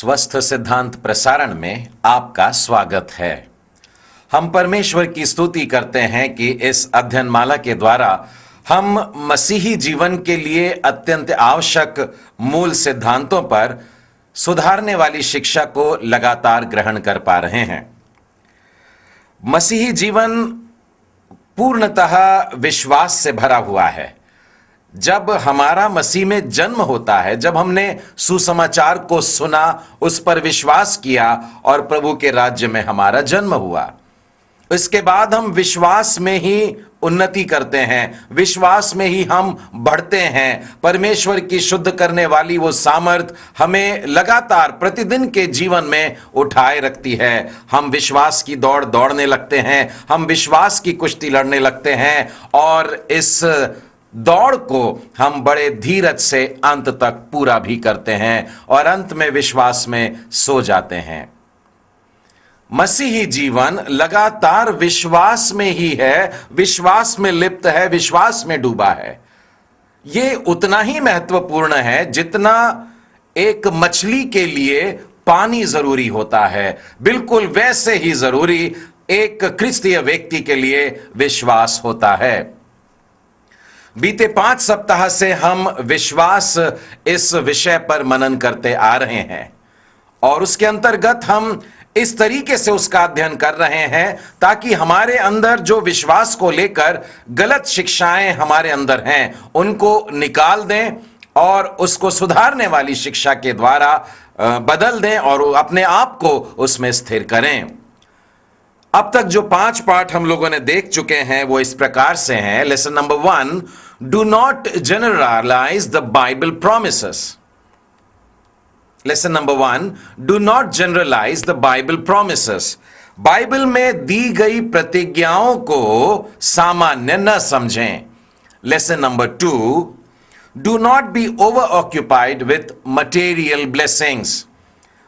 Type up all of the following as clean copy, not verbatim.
स्वस्थ सिद्धांत प्रसारण में आपका स्वागत है। हम परमेश्वर की स्तुति करते हैं कि इस अध्ययनमाला के द्वारा हम मसीही जीवन के लिए अत्यंत आवश्यक मूल सिद्धांतों पर सुधारने वाली शिक्षा को लगातार ग्रहण कर पा रहे हैं। मसीही जीवन पूर्णतः विश्वास से भरा हुआ है। जब हमारा मसीह में जन्म होता है, जब हमने सुसमाचार को सुना, उस पर विश्वास किया और प्रभु के राज्य में हमारा जन्म हुआ, इसके बाद हम विश्वास में ही उन्नति करते हैं, विश्वास में ही हम बढ़ते हैं। परमेश्वर की शुद्ध करने वाली वो सामर्थ हमें लगातार प्रतिदिन के जीवन में उठाए रखती है। हम विश्वास की दौड़ दौड़ने लगते हैं, हम विश्वास की कुश्ती लड़ने लगते हैं और इस दौड़ को हम बड़े धीरज से अंत तक पूरा भी करते हैं और अंत में विश्वास में सो जाते हैं। मसीही जीवन लगातार विश्वास में ही है, विश्वास में लिप्त है, विश्वास में डूबा है। ये उतना ही महत्वपूर्ण है जितना एक मछली के लिए पानी जरूरी होता है, बिल्कुल वैसे ही जरूरी एक क्रिस्तीय व्यक्ति के लिए विश्वास होता है। बीते 5 सप्ताह से हम विश्वास इस विषय पर मनन करते आ रहे हैं और उसके अंतर्गत हम इस तरीके से उसका अध्ययन कर रहे हैं ताकि हमारे अंदर जो विश्वास को लेकर गलत शिक्षाएं हमारे अंदर हैं उनको निकाल दें और उसको सुधारने वाली शिक्षा के द्वारा बदल दें और अपने आप को उसमें स्थिर करें। अब तक जो 5 पाठ हम लोगों ने देख चुके हैं वो इस प्रकार से हैं। Lesson number 1, do not generalize the Bible promises. Lesson number 1, do not generalize the Bible promises. Bible में दी गई प्रतिज्ञाओं को सामान्य न समझें। Lesson number 2, do not be over occupied with material blessings.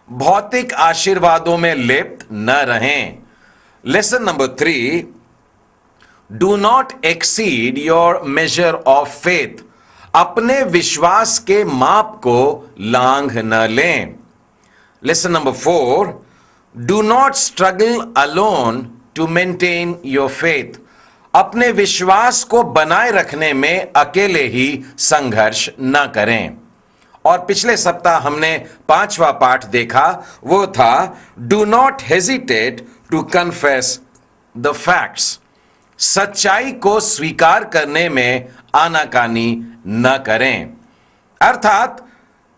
भौतिक आशीर्वादों में लिप्त न रहें। Lesson number 3, do not exceed your measure of faith. अपने विश्वास के माप को लांघ न लें। Lesson number 4, do not struggle alone to maintain your faith. अपने विश्वास को बनाए रखने में अकेले ही संघर्ष न करें। और पिछले सप्ताह हमने 5वां पाठ देखा, वो था do not hesitate to confess the facts. सच्चाई को स्वीकार करने में आनाकानी न करें। अर्थात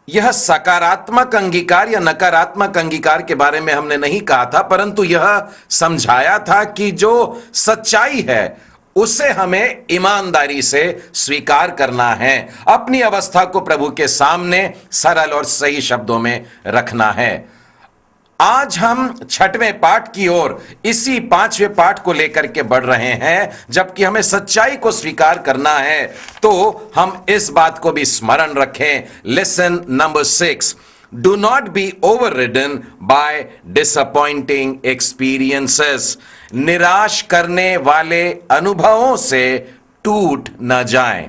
यह सकारात्मक अंगीकार या नकारात्मक अंगीकार के बारे में हमने नहीं कहा था, परंतु यह समझाया था कि जो सच्चाई है उसे हमें ईमानदारी से स्वीकार करना है, अपनी अवस्था को प्रभु के सामने सरल और सही शब्दों में रखना है। आज हम 6वें पाठ की ओर इसी 5वें पाठ को लेकर के बढ़ रहे हैं। जबकि हमें सच्चाई को स्वीकार करना है तो हम इस बात को भी स्मरण रखें। Lesson number 6, do not be overridden by disappointing experiences. निराश करने वाले अनुभवों से टूट न जाएं।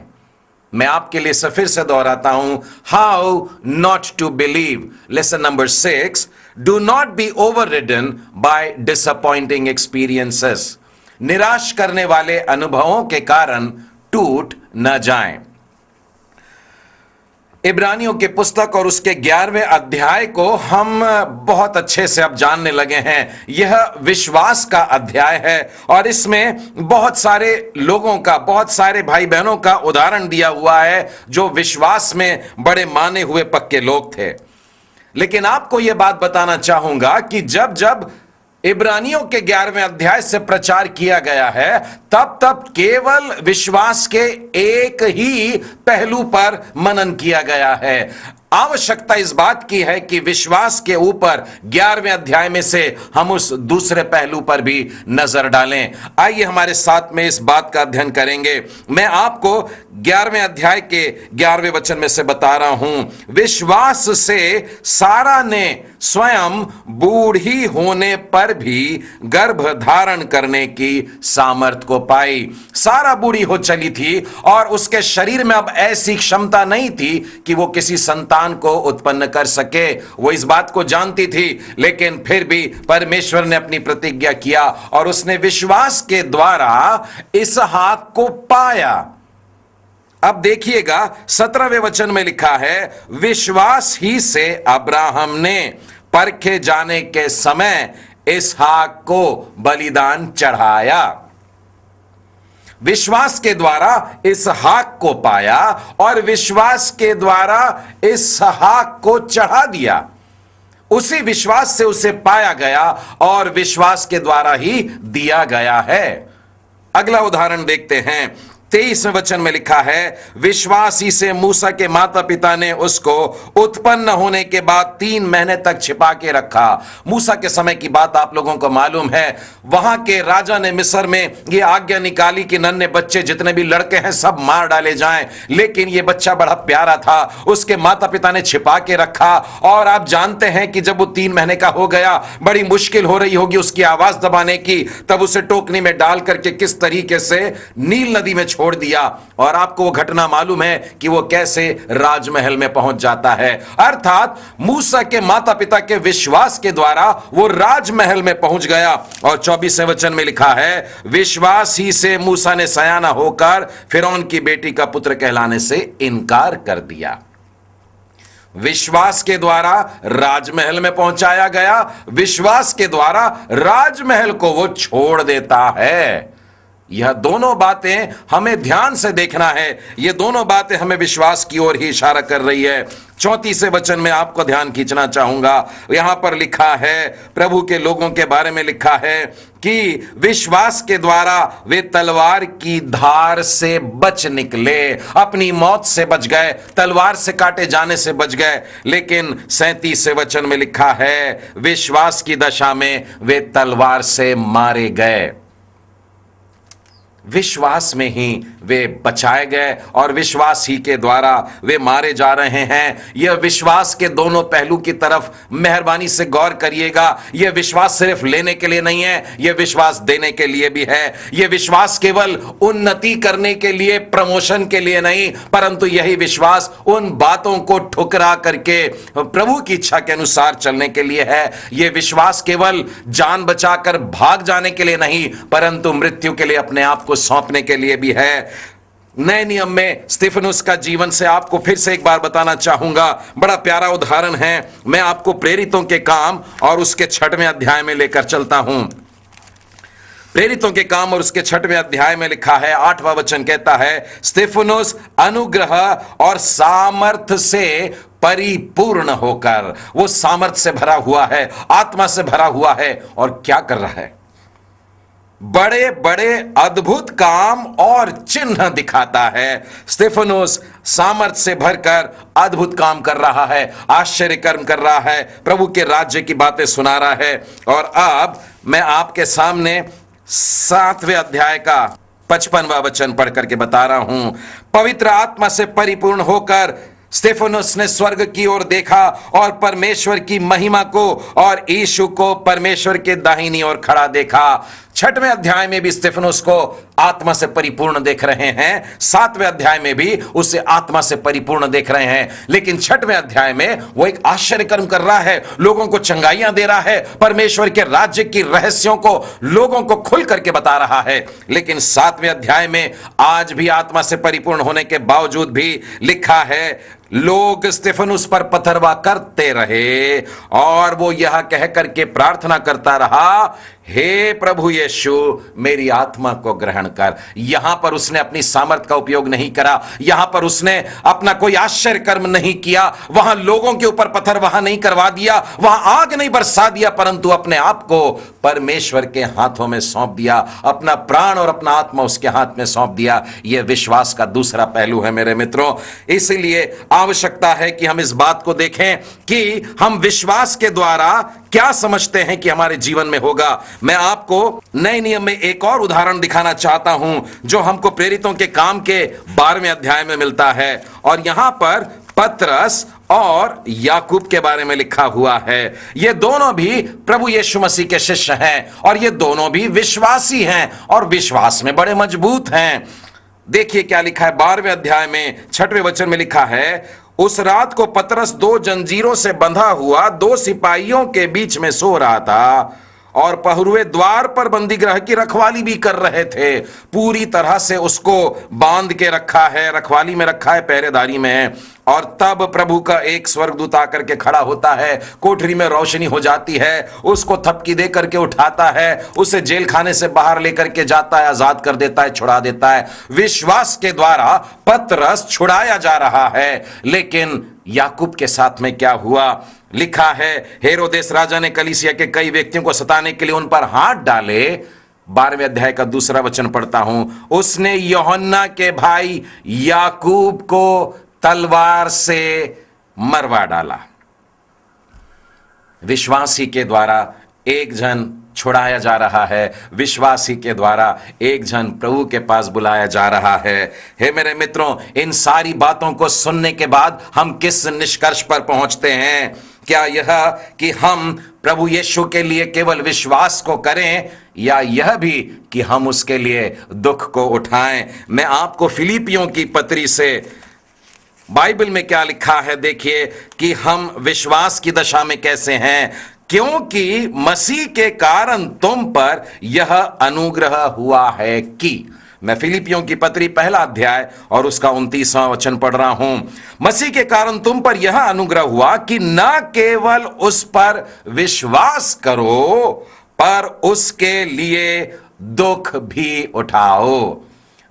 मैं आपके लिए फिर से दोहराता हूं, how not to believe. Lesson number 6, do not be overridden by disappointing experiences. निराश करने वाले अनुभवों के कारण टूट न जाएं। इब्रानियों की पुस्तक और उसके 11वें अध्याय को हम बहुत अच्छे से अब जानने लगे हैं। यह विश्वास का अध्याय है और इसमें बहुत सारे लोगों का, बहुत सारे भाई बहनों का उदाहरण दिया हुआ है जो विश्वास में बड़े माने हुए पक्के लोग थे। लेकिन आपको यह बात बताना चाहूंगा कि जब जब इब्रानियों के 11वें अध्याय से प्रचार किया गया है तब तब केवल विश्वास के एक ही पहलू पर मनन किया गया है। आवश्यकता इस बात की है कि विश्वास के ऊपर 11वें अध्याय में से हम उस दूसरे पहलू पर भी नजर डालें। आइए हमारे साथ में इस बात का अध्ययन करेंगे। मैं आपको 11वें अध्याय के 11वें वचन में से बता रहा हूं, विश्वास से सारा ने स्वयं बूढ़ी होने पर भी गर्भ धारण करने की सामर्थ को पाई। सारा बूढ़ी हो चली थी और उसके शरीर में अब ऐसी क्षमता नहीं थी कि वो किसी संतान संतान को उत्पन्न कर सके। वो इस बात को जानती थी, लेकिन फिर भी परमेश्वर ने अपनी प्रतिज्ञा किया और उसने विश्वास के द्वारा इसहाक को पाया। अब देखिएगा 17वें वचन में लिखा है, विश्वास ही से अब्राहम ने परखे जाने के समय इसहाक को बलिदान चढ़ाया। विश्वास के द्वारा इसहाक को पाया और विश्वास के द्वारा इसहाक को चढ़ा दिया। उसी विश्वास से उसे पाया गया और विश्वास के द्वारा ही दिया गया है। अगला उदाहरण देखते हैं। 23वें वचन में लिखा है, विश्वास ही से मूसा के माता पिता ने उसको उत्पन्न होने के बाद 3 महीने तक छिपा के रखा। मूसा के समय की बात आप लोगों को मालूम है। वहां के राजा ने मिस्र में यह आज्ञा निकाली कि नन्हे बच्चे जितने भी लड़के हैं सब मार डाले जाएं, लेकिन यह बच्चा बड़ा प्यारा था, उसके माता पिता ने छिपा के रखा। और आप जानते हैं कि जब वो 3 महीने का हो गया, बड़ी मुश्किल हो रही होगी उसकी आवाज दबाने की, तब उसे टोकनी में डाल करके किस तरीके से नील नदी में छोड़ दिया। और आपको वो घटना मालूम है कि वो कैसे राजमहल में पहुंच जाता है। अर्थात मूसा के माता पिता के विश्वास के द्वारा वो राजमहल में पहुंच गया। और 24वें वचन में लिखा है, विश्वास ही से मूसा ने सयाना होकर फिरौन की बेटी का पुत्र कहलाने से इनकार कर दिया। विश्वास के द्वारा राजमहल में पहुंचाया गया, विश्वास के द्वारा राजमहल को वो छोड़ देता है। यह दोनों बातें हमें ध्यान से देखना है। यह दोनों बातें हमें विश्वास की ओर ही इशारा कर रही है। 34वें वचन में आपको ध्यान खींचना चाहूंगा। यहां पर लिखा है, प्रभु के लोगों के बारे में लिखा है कि विश्वास के द्वारा वे तलवार की धार से बच निकले, अपनी मौत से बच गए, तलवार से काटे जाने से बच गए। लेकिन 37वें वचन में लिखा है, विश्वास की दशा में वे तलवार से मारे गए। विश्वास में ही वे बचाए गए और विश्वास ही के द्वारा वे मारे जा रहे हैं। यह विश्वास के दोनों पहलू की तरफ मेहरबानी से गौर करिएगा। यह विश्वास सिर्फ लेने के लिए नहीं है, यह विश्वास देने के लिए भी है। यह विश्वास केवल उन्नति करने के लिए, प्रमोशन के लिए नहीं, परंतु यही विश्वास उन बातों को ठुकरा करके प्रभु की इच्छा के अनुसार चलने के लिए है। यह विश्वास केवल जान बचाकर भाग जाने के लिए नहीं, परंतु मृत्यु के लिए अपने आप को सौंपने के लिए भी है। नए नियम में स्तिफनुस का जीवन से आपको फिर से एक बार बताना चाहूंगा। बड़ा प्यारा उदाहरण है। मैं आपको प्रेरितों के काम और उसके 6वें अध्याय में लेकर चलता हूं। प्रेरितों के काम और उसके 6वें अध्याय में लिखा है, 8वां वचन कहता है, स्तिफनुस अनुग्रह और सामर्थ से परिपूर्ण होकर, वो सामर्थ से भरा हुआ है, आत्मा से भरा हुआ है, और क्या कर रहा है? बड़े बड़े अद्भुत काम और चिन्ह दिखाता है। स्तिफनुस सामर्थ्य से भरकर अद्भुत काम कर रहा है, आश्चर्य कर्म कर रहा है, प्रभु के राज्य की बातें सुना रहा है। और अब मैं आपके सामने 7वें अध्याय का 55वां वचन पढ़ करके बता रहा हूं। पवित्र आत्मा से परिपूर्ण होकर स्तिफनुस ने स्वर्ग की ओर देखा और परमेश्वर की महिमा को और यीशु को परमेश्वर के दाहिनी ओर खड़ा देखा। 6वें अध्याय में भी स्तिफनुस को आत्मा से परिपूर्ण देख रहे हैं, 7वें अध्याय में भी उसे आत्मा से परिपूर्ण देख रहे हैं। लेकिन 6वें अध्याय में वो एक आश्चर्य कर्म कर रहा है, लोगों को चंगाइयां दे रहा है, परमेश्वर के राज्य की रहस्यों को लोगों को खुल करके बता रहा है। लेकिन 7वें अध्याय में आज भी आत्मा से परिपूर्ण होने के बावजूद भी लिखा है, लोग स्तिफनुस पर पथरवा करते रहे और वो यह कह करके प्रार्थना करता रहा, हे प्रभु यीशु मेरी आत्मा को ग्रहण कर। यहां पर उसने अपनी सामर्थ का उपयोग नहीं करा, यहां पर उसने अपना कोई आश्चर्य कर्म नहीं किया, वहां लोगों के ऊपर पत्थर वहां नहीं करवा दिया, वहां आग नहीं बरसा दिया, परंतु अपने आप को परमेश्वर के हाथों में सौंप दिया, अपना प्राण और अपना आत्मा उसके हाथ में सौंप दिया। यह विश्वास का दूसरा पहलू है मेरे मित्रों। इसलिए आवश्यकता है कि हम इस बात को देखें कि हम विश्वास के द्वारा क्या समझते हैं कि हमारे जीवन में होगा। मैं आपको नए नियम में एक और उदाहरण दिखाना चाहता हूं जो हमको प्रेरितों के काम के 12वें अध्याय में मिलता है, और यहां पर पतरस और याकूब के बारे में लिखा हुआ है। ये दोनों भी प्रभु यीशु मसीह के शिष्य हैं और ये दोनों भी विश्वासी हैं और विश्वास में बड़े मजबूत हैं। देखिए क्या लिखा है 12वें अध्याय में 6वें वचन में लिखा है, उस रात को पतरस 2 जंजीरों से बंधा हुआ 2 सिपाहियों के बीच में सो रहा था और पहरुए द्वार पर बंदी गृह की रखवाली भी कर रहे थे। पूरी तरह से उसको बांध के रखा है, रखवाली में रखा है, पहरेदारी में है। और तब प्रभु का एक स्वर्गदूत आकर के खड़ा होता है, कोठरी में रोशनी हो जाती है, उसको थपकी दे करके उठाता है, उसे जेल खाने से बाहर लेकर के जाता है, आजाद कर देता है, छुड़ा देता है। विश्वास के द्वारा पतरस छुड़ाया जा रहा है। लेकिन याकूब के साथ में क्या हुआ? लिखा है, हेरोदेस राजा ने कलीसिया के कई व्यक्तियों को सताने के लिए उन पर हाथ डाले। 12वें अध्याय का 2 वचन पढ़ता हूं, उसने यूहन्ना के भाई याकूब को तलवार से मरवा डाला। विश्वासी के द्वारा एक जन छुड़ाया जा रहा है, विश्वासी के द्वारा एक जन प्रभु के पास बुलाया जा रहा है। हे मेरे मित्रों, इन सारी बातों को सुनने के बाद हम किस निष्कर्ष पर पहुंचते हैं? क्या यह कि हम प्रभु यीशु के लिए केवल विश्वास को करें, या यह भी कि हम उसके लिए दुख को उठाएं? मैं आपको फिलिपियों की पत्री से बाइबल में क्या लिखा है देखिए कि हम विश्वास की दशा में कैसे हैं। क्योंकि मसीह के कारण तुम पर यह अनुग्रह हुआ है कि, मैं फिलिपियों की पत्री 1 अध्याय और उसका 29वां वचन पढ़ रहा हूं। मसीह के कारण तुम पर यह अनुग्रह हुआ कि न केवल उस पर विश्वास करो, पर उसके लिए दुख भी उठाओ।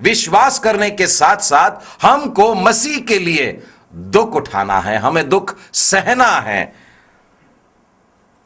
विश्वास करने के साथ साथ हमको मसीह के लिए दुख उठाना है, हमें दुख सहना है।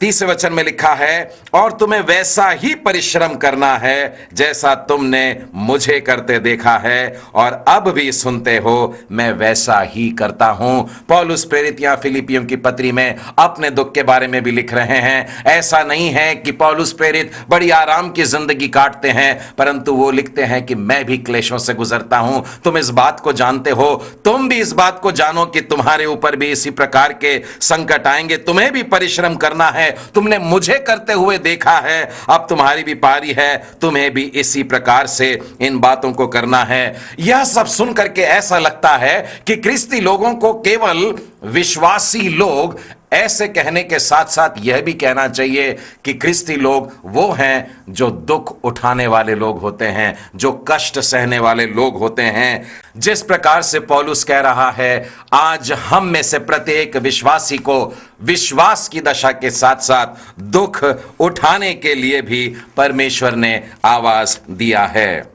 30वें वचन में लिखा है, और तुम्हें वैसा ही परिश्रम करना है जैसा तुमने मुझे करते देखा है और अब भी सुनते हो, मैं वैसा ही करता हूं। पौलुस प्रेरित या फिलिपियों की पत्री में अपने दुख के बारे में भी लिख रहे हैं। ऐसा नहीं है कि पौलुस प्रेरित बड़ी आराम की जिंदगी काटते हैं, परंतु वो लिखते हैं कि मैं भी क्लेशों से गुजरता हूं। तुम इस बात को जानते हो, तुम भी इस बात को जानो कि तुम्हारे ऊपर भी इसी प्रकार के संकट आएंगे। तुम्हें भी परिश्रम करना है, तुमने मुझे करते हुए देखा है, अब तुम्हारी भी पारी है, तुम्हें भी इसी प्रकार से इन बातों को करना है। यह सब सुन करके ऐसा लगता है कि ख्रिस्ती लोगों को केवल विश्वासी लोग ऐसे कहने के साथ साथ यह भी कहना चाहिए कि ख्रिस्ती लोग वो हैं जो दुख उठाने वाले लोग होते हैं, जो कष्ट सहने वाले लोग होते हैं। जिस प्रकार से पौलुस कह रहा है, आज हम में से प्रत्येक विश्वासी को विश्वास की दशा के साथ साथ दुख उठाने के लिए भी परमेश्वर ने आवाज दिया है।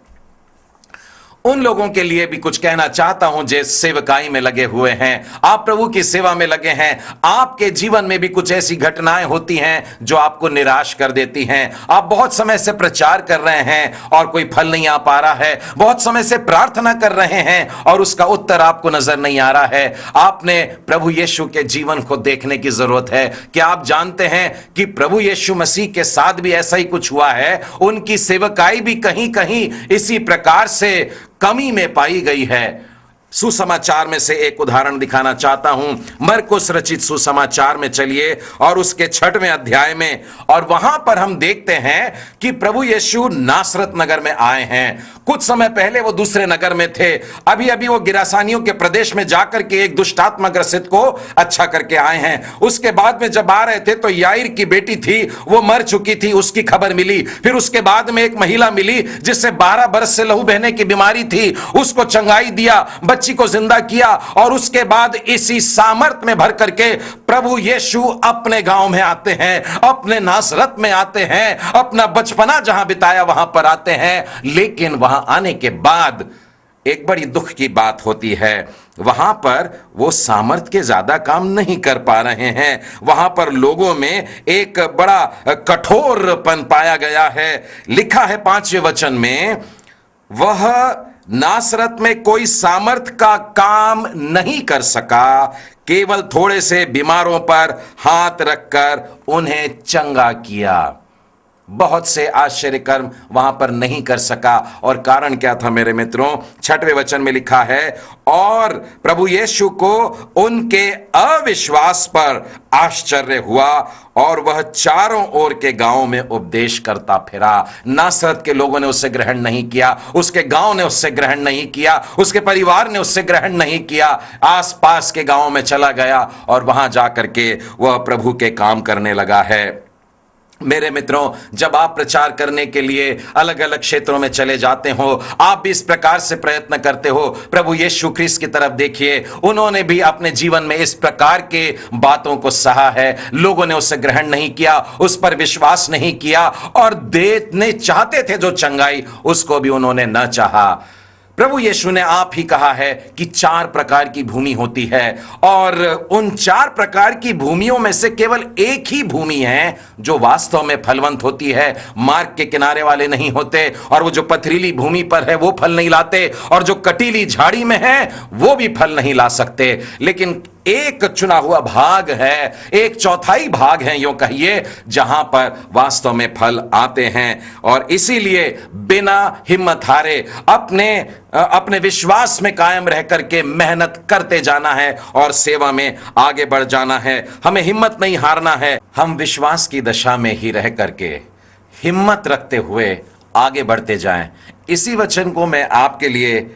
उन लोगों के लिए भी कुछ कहना चाहता हूं जो सेवकाई में लगे हुए हैं, आप प्रभु की सेवा में लगे हैं। आपके जीवन में भी कुछ ऐसी घटनाएं होती हैं जो आपको निराश कर देती हैं। आप बहुत समय से प्रचार कर रहे हैं और कोई फल नहीं आ पा रहा है, बहुत समय से प्रार्थना कर रहे हैं और उसका उत्तर आपको नजर नहीं आ रहा है। आपने प्रभु यीशु के जीवन को देखने की जरूरत है। क्या आप जानते हैं कि प्रभु यीशु मसीह के साथ भी ऐसा ही कुछ हुआ है? उनकी सेवकाई भी कहीं कहीं इसी प्रकार से कमी में पाई गई है। सुसमाचार में से एक उदाहरण दिखाना चाहता हूं। मरकुस रचित सुसमाचार में चलिए और उसके 6वें अध्याय में, और वहां पर हम देखते हैं कि प्रभु यीशु नासरत नगर में आए हैं। कुछ समय पहले वो दूसरे नगर में थे, अभी अभी वो गिरासानियों के प्रदेश में जाकर के एक दुष्टात्मा ग्रसित को अच्छा करके आए हैं। उसके बाद में जब आ रहे थे तो याईर की बेटी थी, वो मर चुकी थी, उसकी खबर मिली। फिर उसके बाद में एक महिला मिली जिससे 12 बरस से लहू बहने की बीमारी थी, उसको चंगाई दिया, बच्ची को जिंदा किया। और उसके बाद इसी सामर्थ में भर करके प्रभु यीशु अपने गांव में आते हैं, अपने नासरत में आते हैं, अपना बचपना जहां बिताया वहां पर आते हैं। लेकिन वहां आने के बाद एक बड़ी दुख की बात होती है, वहां पर वो सामर्थ के ज्यादा काम नहीं कर पा रहे हैं। वहां पर लोगों में एक बड़ा कठोरपन पाया गया है। लिखा है 5वें वचन में, वह नासरत में कोई सामर्थ का काम नहीं कर सका, केवल थोड़े से बीमारों पर हाथ रखकर उन्हें चंगा किया। बहुत से आश्चर्य कर्म वहां पर नहीं कर सका। और कारण क्या था मेरे मित्रों? 6वें वचन में लिखा है, और प्रभु यीशु को उनके अविश्वास पर आश्चर्य हुआ और वह चारों ओर के गांवों में उपदेश करता फिरा। नासरत के लोगों ने उससे ग्रहण नहीं किया, उसके गांव ने उससे ग्रहण नहीं किया, उसके परिवार ने उससे ग्रहण नहीं किया। आसपास के गांवों में चला गया और वहां जाकर के वह प्रभु के काम करने लगा है। मेरे मित्रों, जब आप प्रचार करने के लिए अलग अलग क्षेत्रों में चले जाते हो, आप भी इस प्रकार से प्रयत्न करते हो। प्रभु यीशु ख्रिस्त की तरफ देखिए, उन्होंने भी अपने जीवन में इस प्रकार के बातों को सहा है। लोगों ने उसे ग्रहण नहीं किया, उस पर विश्वास नहीं किया, और देने चाहते थे जो चंगाई, उसको भी उन्होंने न चाहा। प्रभु यीशु ने आप ही कहा है कि 4 प्रकार की भूमि होती है, और उन 4 प्रकार की भूमियों में से केवल एक ही भूमि है जो वास्तव में फलवंत होती है। मार्ग के किनारे वाले नहीं होते, और वो जो पथरीली भूमि पर है वो फल नहीं लाते, और जो कटीली झाड़ी में है वो भी फल नहीं ला सकते। लेकिन एक चुना हुआ भाग है, 1/4 भाग है यूं कहिए, जहां पर वास्तव में फल आते हैं। और इसीलिए बिना हिम्मत हारे अपने विश्वास में कायम रह करके मेहनत करते जाना है और सेवा में आगे बढ़ जाना है। हमें हिम्मत नहीं हारना है, हम विश्वास की दशा में ही रह करके हिम्मत रखते हुए आगे बढ़ते जाएं। इसी वचन को मैं आपके लिए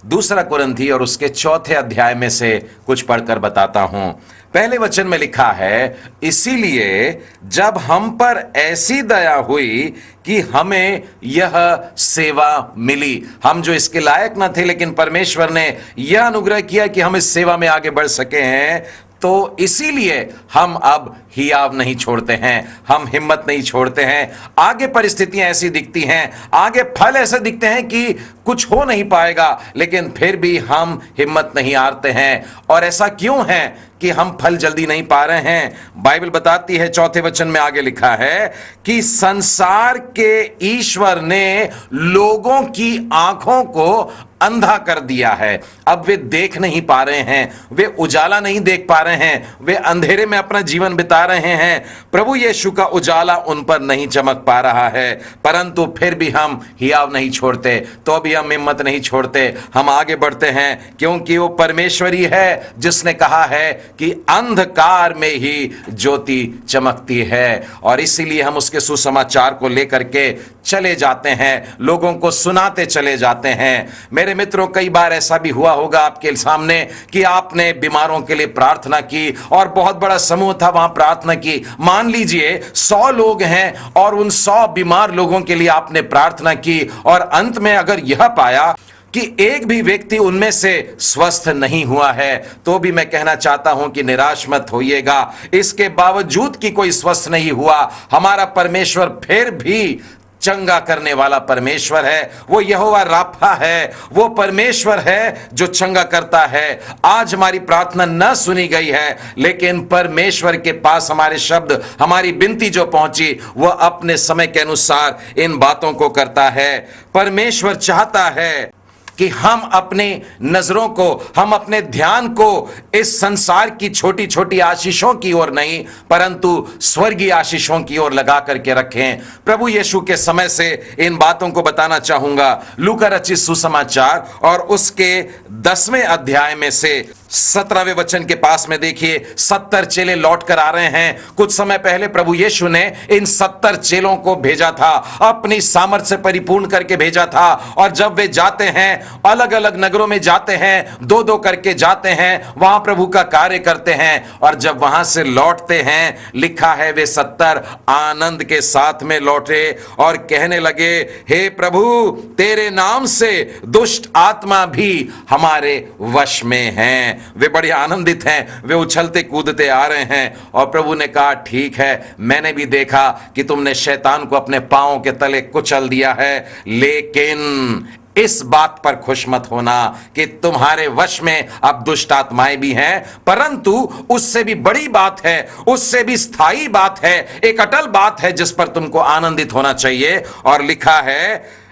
2 कुरिन्थी और उसके 4 अध्याय में से कुछ पढ़कर बताता हूं। पहले वचन में लिखा है, इसीलिए जब हम पर ऐसी दया हुई कि हमें यह सेवा मिली। हम जो इसके लायक न थे, लेकिन परमेश्वर ने यह अनुग्रह किया कि हम इस सेवा में आगे बढ़ सके हैं, तो इसीलिए हम अब हियाव नहीं छोड़ते हैं, हम हिम्मत नहीं छोड़ते हैं। आगे परिस्थितियां ऐसी दिखती हैं, आगे फल ऐसे दिखते हैं कि कुछ हो नहीं पाएगा, लेकिन फिर भी हम हिम्मत नहीं हारते हैं। और ऐसा क्यों है कि हम फल जल्दी नहीं पा रहे हैं? बाइबल बताती है, 4 वचन में आगे लिखा है कि संसार के ईश्वर ने लोगों की आंखों को अंधा कर दिया है। अब वे देख नहीं पा रहे हैं, वे उजाला नहीं देख पा रहे हैं, वे अंधेरे में अपना जीवन बिता रहे हैं। प्रभु यीशु का उजाला उन पर नहीं चमक पा रहा है, परंतु फिर भी हम हियाव नहीं छोड़ते, तो भी हम हिम्मत नहीं छोड़ते, हम आगे बढ़ते हैं, क्योंकि वो परमेश्वरी है जिसने कहा है कि अंधकार में ही ज्योति चमकती है। और इसीलिए हम उसके सुसमाचार को लेकर के चले जाते हैं, लोगों को सुनाते चले जाते हैं। मेरे मित्रों, कई बार ऐसा भी हुआ होगा आपके सामने कि आपने बीमारों के लिए प्रार्थना की और बहुत बड़ा समूह था, वहां प्रार्थना की। मान लीजिए 100 लोग हैं और उन 100 बीमार लोगों के लिए आपने प्रार्थना की, और अंत में अगर यह पाया कि एक भी व्यक्ति उनमें से स्वस्थ नहीं हुआ है, तो भी मैं कहना चाहता हूं कि निराश मत होइएगा। इसके बावजूद कि कोई स्वस्थ नहीं हुआ, हमारा परमेश्वर फिर भी चंगा करने वाला परमेश्वर है। वो यहोवा राफा है, वो परमेश्वर है जो चंगा करता है। आज हमारी प्रार्थना न सुनी गई है, लेकिन परमेश्वर के पास हमारे शब्द, हमारी विनती जो पहुंची, वो अपने समय के अनुसार इन बातों को करता है। परमेश्वर चाहता है कि हम अपने नजरों को, हम अपने ध्यान को इस संसार की छोटी छोटी आशीषों की ओर नहीं, परंतु स्वर्गीय आशीषों की ओर लगा करके रखें। प्रभु यीशु के समय से इन बातों को बताना चाहूंगा। लूका रचित सुसमाचार और उसके 10वें अध्याय में से 17वें वचन के पास में देखिए, 70 चेले लौट कर आ रहे हैं। कुछ समय पहले प्रभु यीशु ने इन 70 चेलों को भेजा था, अपनी सामर्थ्य से परिपूर्ण करके भेजा था। और जब वे जाते हैं, अलग अलग नगरों में जाते हैं, 2-2 करके जाते हैं, वहां प्रभु का कार्य करते हैं। और जब वहां से लौटते हैं, लिखा है वे 70 आनंद के साथ में लौटे और कहने लगे, हे प्रभु, तेरे नाम से दुष्ट आत्मा भी हमारे वश में हैं। वे बड़े आनंदित हैं, वे उछलते कूदते आ रहे हैं। और प्रभु ने कहा, ठीक है, मैंने भी देखा कि तुमने शैतान को अपने पांवों के तले कुचल दिया है, लेकिन इस बात पर खुश मत होना कि तुम्हारे वश में अब दुष्ट आत्माएं भी हैं, परंतु उससे भी बड़ी बात है, उससे भी स्थायी बात है, एक अटल बात है जिस पर तुमको आनंदित होना चाहिए। और लिखा है,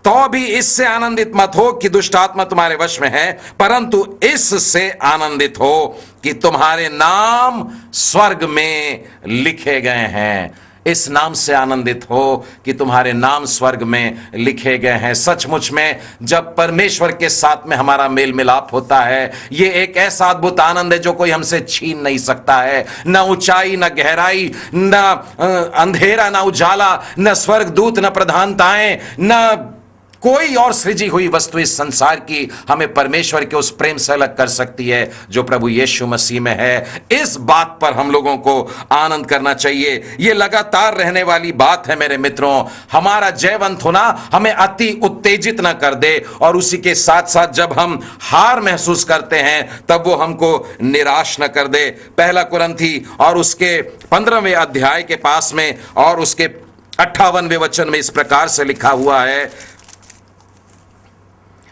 तो भी इससे आनंदित मत हो कि दुष्ट आत्मा तुम्हारे वश में है, परंतु इससे आनंदित हो कि तुम्हारे नाम स्वर्ग में लिखे गए हैं। इस नाम से आनंदित हो कि तुम्हारे नाम स्वर्ग में लिखे गए हैं। सचमुच में जब परमेश्वर के साथ में हमारा मेल मिलाप होता है, ये एक ऐसा अद्भुत आनंद है जो कोई हमसे छीन नहीं सकता है। न ऊंचाई, न गहराई, न अंधेरा, न उजाला, न स्वर्गदूत, न प्रधानताएं, न कोई और सृजी हुई वस्तु इस संसार की हमें परमेश्वर के उस प्रेम से अलग कर सकती है जो प्रभु यीशु मसीह में है। इस बात पर हम लोगों को आनंद करना चाहिए। यह लगातार रहने वाली बात है मेरे मित्रों। हमारा जयवंत होना हमें अति उत्तेजित ना कर दे, और उसी के साथ साथ जब हम हार महसूस करते हैं तब वो हमको निराश न कर दे। पहला कुरिन्थी और उसके 15वें अध्याय के पास में और उसके 58वें वचन में इस प्रकार से लिखा हुआ है,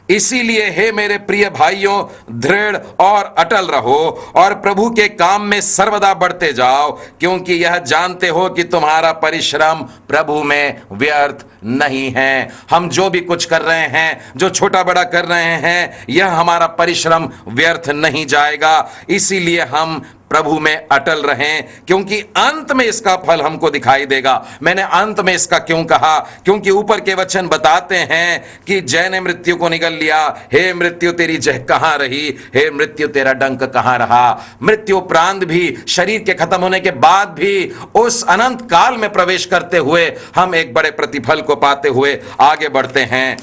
इसीलिए हे मेरे प्रिय भाइयों, दृढ़ और अटल रहो और प्रभु के काम में सर्वदा बढ़ते जाओ, क्योंकि यह जानते हो कि तुम्हारा परिश्रम प्रभु में व्यर्थ नहीं है। हम जो भी कुछ कर रहे हैं, जो छोटा बड़ा कर रहे हैं, यह हमारा परिश्रम व्यर्थ नहीं जाएगा। इसीलिए हम प्रभु में अटल रहें, क्योंकि अंत में इसका फल हमको दिखाई देगा। मैंने अंत में इसका क्यों कहा? क्योंकि ऊपर के वचन बताते हैं कि जय ने मृत्यु को निगल लिया। हे मृत्यु तेरी जय कहां रही? हे मृत्यु तेरा डंक कहां रहा? मृत्यु उपरांत भी, शरीर के खत्म होने के बाद भी, उस अनंत काल में प्रवेश करते हुए हम एक बड़े प्रतिफल को पाते हुए आगे बढ़ते हैं।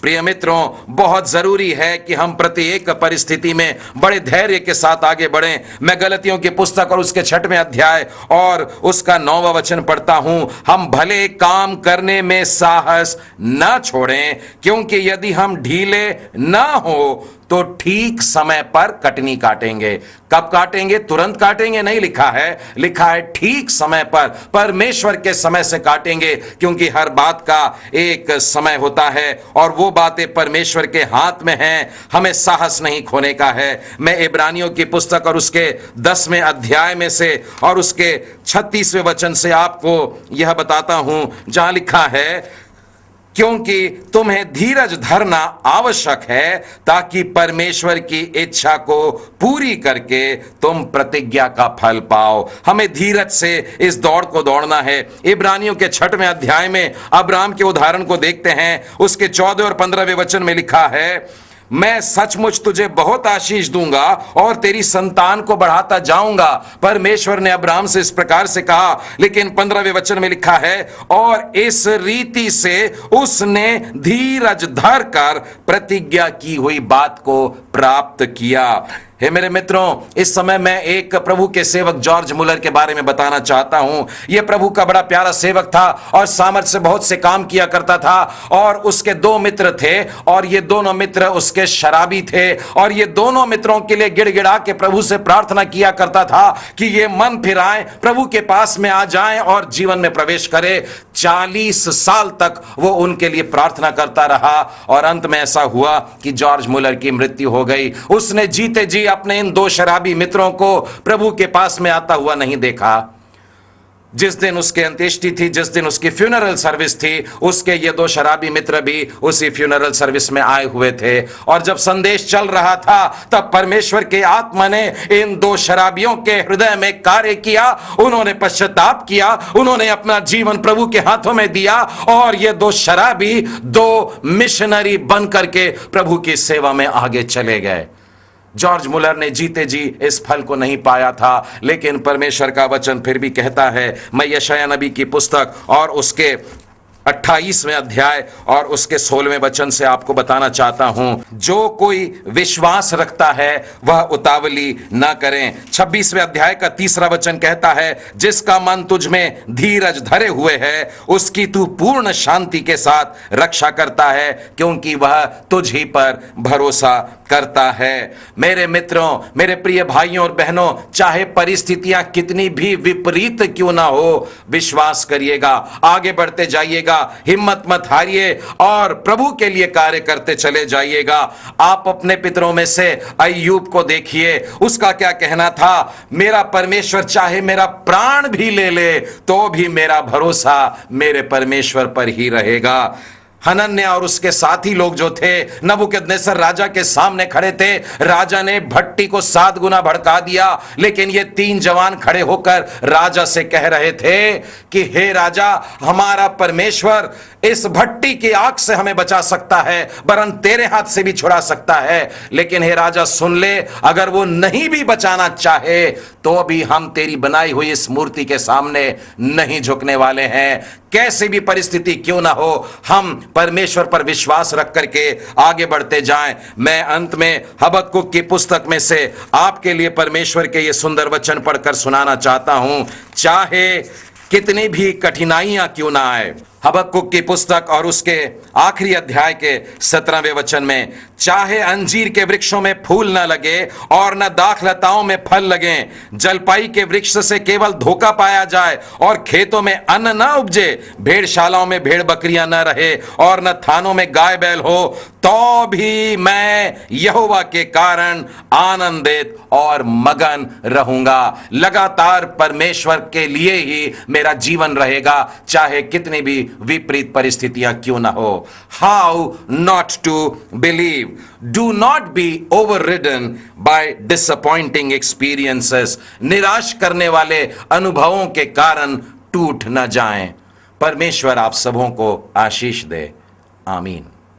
प्रिय मित्रों, बहुत जरूरी है कि हम प्रत्येक परिस्थिति में बड़े धैर्य के साथ आगे बढ़ें। मैं गलतियों की पुस्तक और उसके 6वें अध्याय और उसका 9वां वचन पढ़ता हूं, हम भले काम करने में साहस न छोड़ें, क्योंकि यदि हम ढीले न हो तो ठीक समय पर कटनी काटेंगे। कब काटेंगे? तुरंत काटेंगे नहीं लिखा है, लिखा है ठीक समय पर, परमेश्वर के समय से काटेंगे, क्योंकि हर बात का एक समय होता है और वो बातें परमेश्वर के हाथ में हैं। हमें साहस नहीं खोने का है। मैं इब्रानियों की पुस्तक और उसके 10वें अध्याय में से और उसके 36वें वचन से आपको यह बताता हूं, जहां लिखा है, क्योंकि तुम्हें धीरज धरना आवश्यक है ताकि परमेश्वर की इच्छा को पूरी करके तुम प्रतिज्ञा का फल पाओ। हमें धीरज से इस दौड़ को दौड़ना है। इब्रानियों के 6वें अध्याय में अब्राहम के उदाहरण को देखते हैं। उसके 14 और 15वें वचन में लिखा है, मैं सचमुच तुझे बहुत आशीष दूंगा और तेरी संतान को बढ़ाता जाऊंगा। परमेश्वर ने अब्राहम से इस प्रकार से कहा, लेकिन 15वें वचन में लिखा है, और इस रीति से उसने धीरज धरकर प्रतिज्ञा की हुई बात को प्राप्त किया। हे मेरे मित्रों, इस समय मैं एक प्रभु के सेवक जॉर्ज मुलर के बारे में बताना चाहता हूं। यह प्रभु का बड़ा प्यारा सेवक था और सामर्थ्य से बहुत से काम किया करता था, और उसके 2 मित्र थे और ये दोनों मित्र उसके शराबी थे, और ये दोनों मित्रों के लिए गिड़गिड़ा के प्रभु से प्रार्थना किया करता था कि ये मन फिराएं, प्रभु के पास में आ जाएं और जीवन में प्रवेश करें। 40 साल तक वो उनके लिए प्रार्थना करता रहा और अंत में ऐसा हुआ कि जॉर्ज मुलर की मृत्यु हो गई। उसने जीते जी अपने इन 2 शराबी मित्रों को प्रभु के पास में आता हुआ नहीं देखा। जिस दिन उसके अंत्येष्टि थी, जिस दिन उसकी फ्यूनरल सर्विस थी, उसके ये 2 शराबी मित्र भी उसी फ्यूनरल सर्विस में आए हुए थे। और जब संदेश चल रहा था तब परमेश्वर के आत्मा ने इन 2 शराबियों के हृदय में कार्य किया। उन्होंने पश्चाताप किया, उन्होंने अपना जीवन प्रभु के हाथों में दिया, और ये 2 शराबी 2 मिशनरी बन करके प्रभु की सेवा में आगे चले गए। जॉर्ज मुलर ने जीते जी इस फल को नहीं पाया था, लेकिन परमेश्वर का वचन फिर भी कहता है। मैं यशायाह नबी की पुस्तक और उसके 28वें अध्याय और उसके 16वें वचन से आपको बताना चाहता हूं, जो कोई विश्वास रखता है वह उतावली ना करें। 26वें अध्याय का 3रा वचन कहता है, जिसका मन तुझ में धीरज धरे हुए है उसकी तू पूर्ण शांति के साथ रक्षा करता है, क्योंकि वह तुझ ही पर भरोसा करता है। मेरे मित्रों, मेरे प्रिय भाइयों और बहनों, चाहे परिस्थितियां कितनी भी विपरीत क्यों ना हो, विश्वास करिएगा, आगे बढ़ते जाइएगा, हिम्मत मत हारिए और प्रभु के लिए कार्य करते चले जाइएगा। आप अपने पितरों में से अय्यूब को देखिए, उसका क्या कहना था, मेरा परमेश्वर चाहे मेरा प्राण भी ले ले तो भी मेरा भरोसा मेरे परमेश्वर पर ही रहेगा। हनन्याह और उसके साथी लोग जो थे नबूकदनेस्सर राजा के सामने खड़े थे। राजा ने भट्टी को 7 गुना भड़का दिया, लेकिन ये 3 जवान खड़े होकर राजा से कह रहे थे कि हे राजा, हमारा परमेश्वर इस भट्टी की आग से हमें बचा सकता है, वरन तेरे हाथ से भी छुड़ा सकता है। लेकिन हे राजा सुन ले, अगर वो नहीं भी बचाना चाहे तो भी हम तेरी बनाई हुई इस मूर्ति के सामने नहीं झुकने वाले हैं। कैसी भी परिस्थिति क्यों ना हो, हम परमेश्वर पर विश्वास रख करके आगे बढ़ते जाएं। मैं अंत में हबक्कुक की पुस्तक में से आपके लिए परमेश्वर के ये सुंदर वचन पढ़कर सुनाना चाहता हूं। चाहे कितनी भी कठिनाइयां क्यों ना आए, हबक्कुक की पुस्तक और उसके आखिरी अध्याय के 17वें वचन में, चाहे अंजीर के वृक्षों में फूल न लगे और न दाखलताओं में फल लगे, जलपाई के वृक्ष से केवल धोखा पाया जाए और खेतों में अन्न न उपजे, भेड़शालाओं में भेड़ बकरियां न रहे और न थानों में गाय बैल हो, तो भी मैं यहोवा के कारण आनंदित और मगन रहूंगा। लगातार परमेश्वर के लिए ही मेरा जीवन रहेगा, चाहे कितनी भी विपरीत परिस्थितियां क्यों ना हो। How not to believe, do not be overridden by disappointing experiences. निराश करने वाले अनुभवों के कारण टूट न जाएं। परमेश्वर आप सबों को आशीष दे। आमीन।